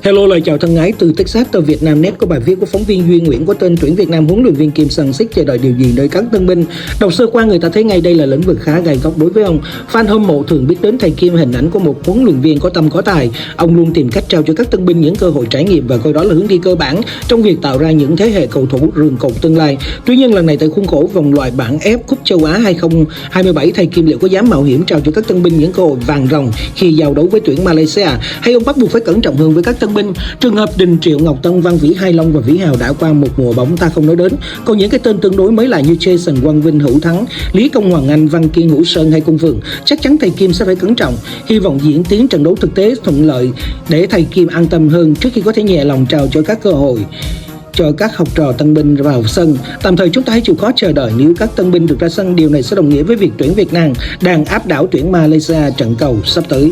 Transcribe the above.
Hello, lời chào thân ái từ Texas, tờ Vietnamnet có bài viết của phóng viên Duy Nguyễn có tên tuyển Việt Nam huấn luyện viên Kim Sang-sik chờ đợi điều gì nơi các tân binh. Đọc sơ qua người ta thấy ngay đây là lĩnh vực khá gai góc đối với ông. Fan hâm mộ thường biết đến thầy Kim hình ảnh của một huấn luyện viên có tâm có tài. Ông luôn tìm cách trao cho các tân binh những cơ hội trải nghiệm và coi đó là hướng đi cơ bản trong việc tạo ra những thế hệ cầu thủ rường cột tương lai. Tuy nhiên lần này tại khuôn khổ vòng loại bảng F Cúp Châu Á 2027, thầy Kim liệu có dám mạo hiểm trao cho các tân binh những cơ hội vàng ròng khi giao đấu với tuyển Malaysia, hay ông bắt buộc phải cẩn trọng hơn với các tân binh? Trường hợp Đình Triệu, Ngọc Tân, Văn Vĩ, Hai Long và Vĩ Hào đã qua một mùa bóng ta không nói đến. Còn những cái tên tương đối mới lạ như Jason, Quang Vinh, Hữu Thắng, Lý Công, Hoàng Anh, Văn Kiên, Hữu Sơn hay Công Phượng, chắc chắn thầy Kim sẽ phải cẩn trọng. Hy vọng diễn tiến trận đấu thực tế thuận lợi để thầy Kim an tâm hơn trước khi có thể nhẹ lòng trao cho các cơ hội cho các học trò tân binh vào sân. Tạm thời chúng ta hãy chịu khó chờ đợi. Nếu các tân binh được ra sân, điều này sẽ đồng nghĩa với việc tuyển Việt Nam đang áp đảo tuyển Malaysia trận cầu sắp tới.